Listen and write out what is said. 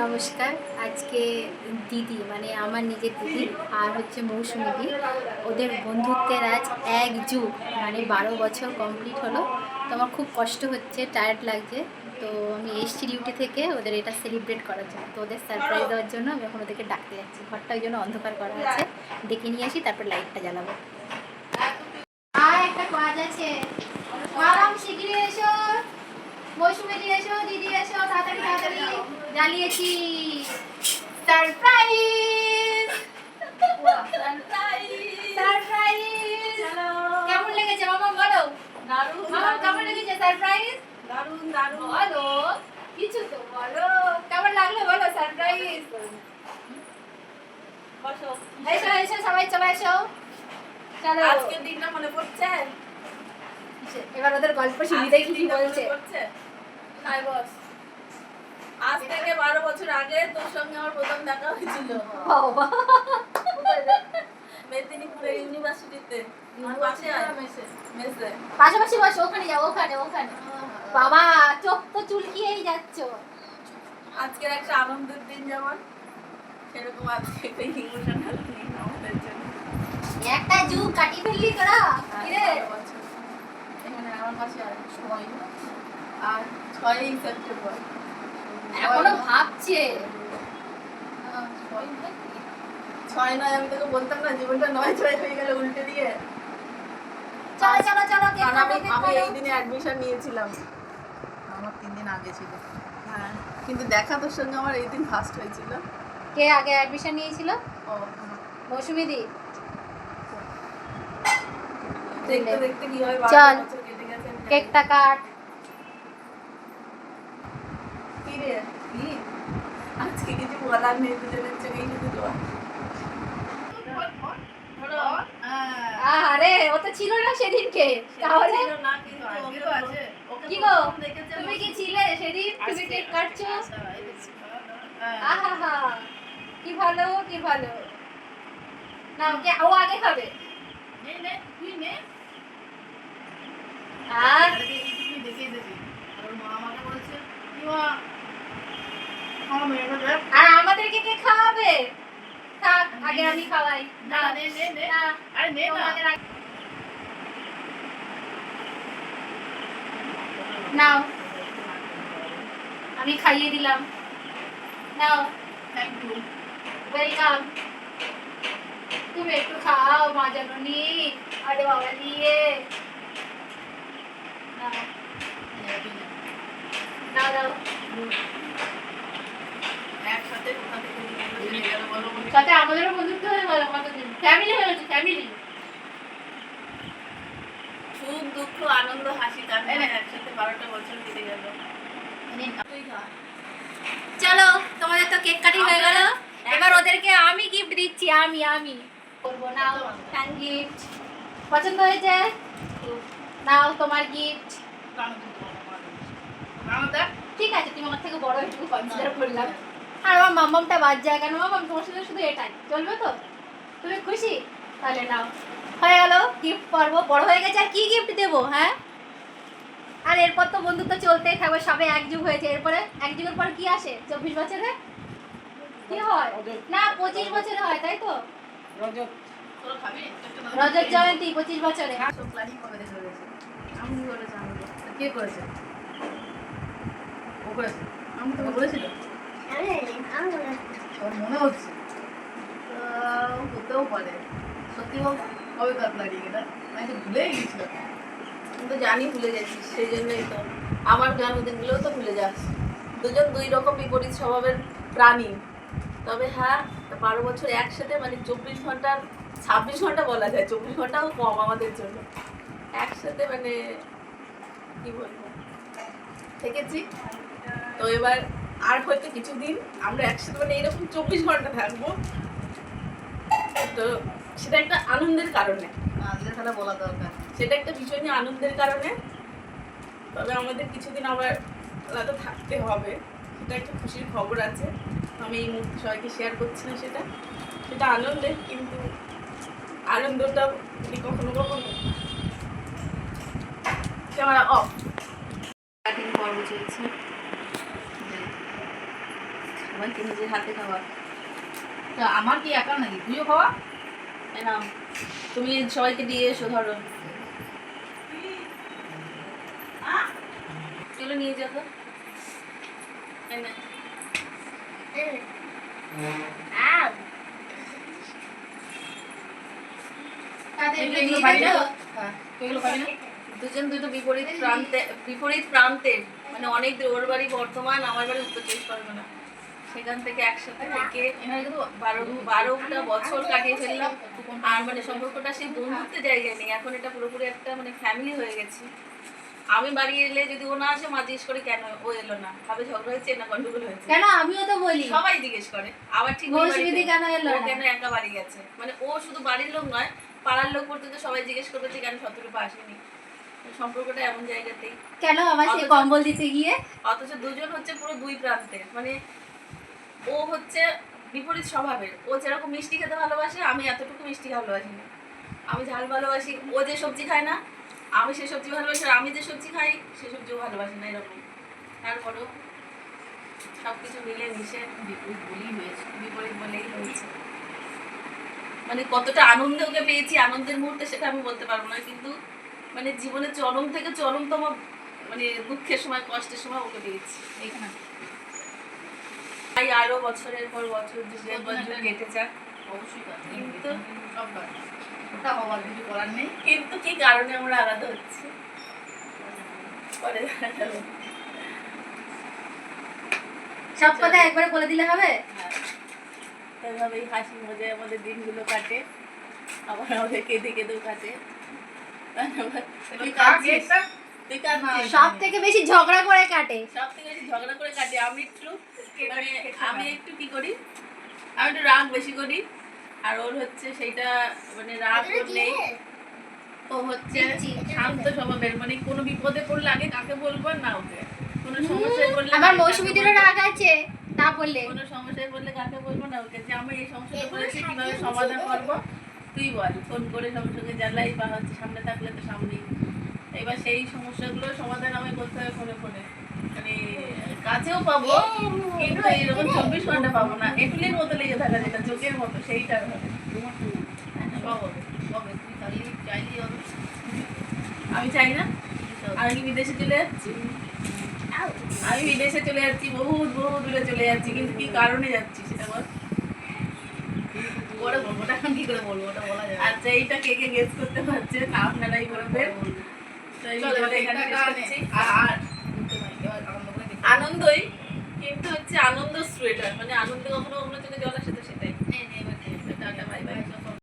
নমস্কার। আজকে দিদি মানে আমার নিজের দিদি আর হচ্ছে মৌসুমী দি, ওদের বন্ধুত্বের আজ 1 যুগ মানে 12 বছর কমপ্লিট হলো। তো আমার খুব কষ্ট হচ্ছে, টায়ার্ড লাগছে। তো আমি এসছি ডিউটি থেকে ওদের এটা সেলিব্রেট করার জন্য, তো ওদের সারপ্রাইজ দেওয়ার জন্য আমি এখন ওদেরকে ডাকতে যাচ্ছি। ঘরটা ওই জন্য অন্ধকার করা আছে, ডেকে নিয়ে আসি, তারপর লাইটটা জ্বালাবো। আর একটা কাজ আছে, মারাম শিগগিরই এসো। মৌসুমী দি এসো, দিদি এসো, তাড়াতাড়ি তাড়াতাড়ি জ্বালিয়েছি। Surprise surprise. কেমন লেগেছে মামা বলো? দারুণ। মামা কেমন লেগেছে সারপ্রাইজ? দারুণ দারুণ। বলো কিছু তো বলো, কেমন লাগলো বলো সারপ্রাইজ? বসো। এসো এসো সবাই চলে এসো। চলো আজকের দিনটা মনে পড়ছে? এবার ওদের গল্প শুনি, দেখি কি বলছে। Hi boss. আজ থেকে 12 বছর আগে তোর সঙ্গে আমার প্রথম দেখা হয়েছিল। বাবা, মেদিনীপুরে ইউনিভার্সিটিতে। আমার পাশে আর মেসে। পাশাপাশি বসো, ওখানে যাও, ওখানে ওখানে। বাবা চোখ তো চুলকিয়েই যাচ্ছ। আজকের একটা আনন্দের দিন যেমন, সেরকম আজকে একটা ইমোশনাল দিন আমাদের জন্য। একটা যুগ কাটিয়ে ফেললি তোরা। কিরে? 12 বছর। এখানে আমার পাশে আর সময় আর 6ই সেপ্টেম্বর। এখনো ভাবছে। 6 নয়, আমি তোকে বলতাম না জীবনটা 9-6 হয়ে গেল উল্টে দিয়ে। চলো চলো চলো, কেক কারণ কাটো, আমি কেক কাটো। এই দিনে অ্যাডমিশন নিয়েছিলাম। আমার 3 দিন আগে ছিল। হ্যাঁ, কিন্তু দেখা তোর সঙ্গে আমার এই দিন ফার্স্ট হয়েছিল। কে আগে অ্যাডমিশন নিয়েছিল? ও মৌসুমী দি। দেখতে দেখতে কি হয়, চল। 12 বছর কেটে গেছে। কেকটা কাট। কি রে কি আজকে কিছু বলার নেই, দুজনের চোখেই শুধু দোয়া। আরে ও তো ছিল না সেদিনকে, তাহলে ছিল না, কিন্তু ওকে তো আছে। ওকে কি গো প্রথম দেখেছে তুমি কি ছিলে সেদিন? তুমি কেক কাটছো? আহা, কি ভালো কি ভালো। না কে ও আগে খাবে? নে নে তুই নে। আর তুই দেখে দেবি। আর ওর মা আমাকে বলছে কি মা খাওয়া মেয়েটা দেখ। আর আমাদেরকে কে খাওয়াবে? থাক আগে আমি খাওয়াই। না নে নে নে। না, আরে নে না। তোমাদের আগে- নাও আমি খাইয়ে দিলাম, নাও থ্যাংক ইউ। ওয়েলকাম। তুমি একটু খাও মা জাননি। আরে বাবা দিয়ে নাও নাও নাও। একসাথে কোথা থেকে নিয়ে গেল বলো মনে। সাথে আমাদেরও বন্ধুত্ব হয়ে গেল কতদিন, ফ্যামিলি হয়ে গেছে ফ্যামিলি। সুখ দুঃখ আনন্দ হাসি কান্না একসাথে 12টা বছর কেটে গেল। তুই খা। চলো তোমাদের তো কেক কাটিং হয়ে গেল, এবার ওদেরকে আমি গিফট দিচ্ছি। আমি করবো, নাও থ্যাংক গিফট। পছন্দ হয়েছে? নাও তোমার গিফট। ঠিক আছে, তুমি আমার থেকে বড় একটু কনসিডার করলাম। আর আমার মাম্মামটা বাদ যায় কেন? মাম্মাম তোমার সাথে শুধু এটাই চলবে তো? তুমি খুশি? তাহলে নাও, হয়ে গেল গিফট পর্ব, বড় হয়ে গেছে। আর কি গিফট দেবো? হ্যাঁ, আর এরপর তো বন্ধুত্ব চলতেই থাকবে। সবে 1 যুগ হয়েছে, এরপরে 1 যুগের পর কি আসে? 24 বছরে কি হয়? না 25 বছরে হয়, তাই তো? তোরা খাবি? রজত জয়ন্তী 25 বছরে। সব প্ল্যানিং করে রেখে গেছে। আমি করেছে আমি। কে করেছে? ও করেছে। আমি তোকে বলেছিল। তোর মনে হচ্ছে? হতেও পারে। সত্যি বলতো কবে কার প্ল্যানিং এটা? আমি তো ভুলেই গেছিলাম। আমি তো জানি ভুলে গেছিস, সেই জন্যই তো আমার জন্মদিনগুলোও তো ভুলে যাস। দুজন 2 রকম বিপরীত স্বভাবের প্রাণী। তবে হ্যাঁ, 12 বছর একসাথে মানে 24 ঘন্টার 26 ঘন্টা বলা যায়, 24 ঘন্টাও কম আমাদের জন্য। একসাথে মানে কি বলবো থেকেছি। তো এবার আর হয়তো কিছুদিন আমরা একসাথে মানে এরকম 24 ঘন্টা থাকবো। তো সেটা একটা আনন্দের কারণে, বলা দরকার, সেটা একটা ভীষণই আনন্দের কারণে। তবে আমাদের কিছুদিন আবার আলাদা থাকতে হবে, সেটা একটা খুশির খবর আছে। আমি এই মুহূর্তে সবাইকে শেয়ার করছি না, সেটা সেটা আনন্দের, কিন্তু আনন্দটা কখনো কখনো ক্যামেরা অফ। কাটিং পর্ব চলছে। সবাইকে নিজের হাতে খাওয়া। তা আমার কি একা নাকি, তুইও খাওয়া? এই নাও, তুমি সবাইকে দিয়ে এসো, ধরো চলো নিয়ে যাবো। এই নে। এগুলো এগুলো পারি না? হ্যাঁ, এগুলো পারি না? দুজন দুটো বিপরীত প্রান্তের, মানে অনেক দূর। ওর বাড়ি বর্ধমান, আমার বাড়ি উত্তর চব্বিশ পরগনা। সেখান থেকে একসাথে থেকে এখানে কিন্তু 12টা বছর কাটিয়ে ফেললাম। আর মানে সম্পর্কটা সেই বন্ধুত্বের জায়গায় নেই, এখন এটা পুরোপুরি একটা মানে ফ্যামিলি হয়ে গেছে। আমি বাড়ি এলে যদি ও না আসে, মা জিজ্ঞেস করে কেন ও এলো না, ভাবে ঝগড়া হয়েছে না গন্ডগোল হয়েছে। কেন আমিও তো বলি সবাই জিজ্ঞেস করে। আবার ঠিক ওই মৌসুমীদি বাড়িতে কেন এলো ও না? কেন একা বাড়ি গেছে, মানে ও শুধু বাড়ির লোক নয়, পাড়ার লোক পর্যন্ত সবাই জিজ্ঞেস করবে যে কেন শতরূপা আসেনি। সম্পর্কটা এমন জায়গাতেই। কেন আমার সেই কম্বল দিতে গিয়ে? অথচ দুজন হচ্ছে পুরো দুই প্রান্তের, মানে ও হচ্ছে বিপরীত স্বভাবের। ও যেরকম মিষ্টি খেতে ভালোবাসে, আমি এতটুকু মিষ্টি ভালোবাসি না। আমি ঝাল ভালোবাসি, ও যে সবজি খায় না আমি সে সবজি ভালোবাসি, আর আমি যে সবজি খাই সে সবজিও ভালোবাসি না, এরকম। তারপরেও সবকিছু মিলে মিশে বিপরীত বলেই হয়েছে। মানে কতটা আনন্দ ওকে পেয়েছি, আনন্দের মুহূর্তে সেটা আমি বলতে পারবো না, কিন্তু মানে জীবনের চরম থেকে চরমতম মানে দুঃখের সময়, কষ্টের সময় ওকে পেয়েছি। এইখানে তাই আরো বছরের পর বছর, যুগের পর যুগ কেটে যাক, অবশ্যই পারি। কিন্তু সব পারি। ওটা হওয়ার কিছু করার নেই। কিন্তু কি কারণে আমরা আলাদা হচ্ছি পরে দেখা যাবে। সব কথা একবারে বলে দিলে হবে? হ্যাঁ, এভাবেই হাসি মজায় আমাদের দিনগুলো কাটে, আবার আমাদের কেঁদে কেঁদেও কাটে। তুই কাঁদছিস? তুই কাঁদছিস? সব থেকে বেশি ঝগড়া করে কাটে। সব থেকে বেশি ঝগড়া করে কাটে। আমি একটু মানে আমি একটু কি করি, আমি একটু রাগ বেশি করি, আর ওর হচ্ছে সেইটা মানে রাগ ওর নেই। ও হচ্ছে শান্ত স্বভাবের, মানে কোনো বিপদে পড়লে আগে কাকে বলবো না ওকে, কোনো সমস্যায় পড়লে আমার আগে কাকে মৌসুমীদেরও বলবো। রাগ আছে, তা বললে কোনো সমস্যায় পড়লে কাকে বলবো না ওকে, যে আমি এই সমস্যাটা পড়েছি কিভাবে সমাধান করবো তুই বল। ফোন করে সঙ্গে সঙ্গে জ্বালাই, বা হচ্ছে সামনে থাকলে তো সামনেই। এবার সেই সমস্যাগুলো সমাধান আমি করতে হবে ফোনে ফোনে, মানে কাছেও পাবো কিন্তু এরকম 24 ঘন্টা পাবো না, এটুলির মতো লেগে থাকা, যেটা চোখের মতো, সেইটা হবে। সব হবে, সব হবে। তুই চাইলেই চাইলেই হবে। আমি চাই না, আমি কি বিদেশে চলে যাচ্ছি? আমি বিদেশে চলে যাচ্ছি, বহুত বহু দূরে চলে যাচ্ছি, কিন্তু কি কারণে যাচ্ছি সেটা বল। পরে বলবো, ওটা এখন কি করে বলবো, ওটা বলা যাবে না। আচ্ছা, এইটা কে কে গেস করতে পারছেন আপনারাই বলবেন। তো এই চলো, ভিডিওটা এখানে একটা শেষ কারণে। করছি। আর বুঝতে পারি, এবার আনন্দ করে দেখতে হবে। আনন্দই, কিন্তু হচ্ছে আনন্দ স্ট্রেটার, মানে আনন্দে কখনো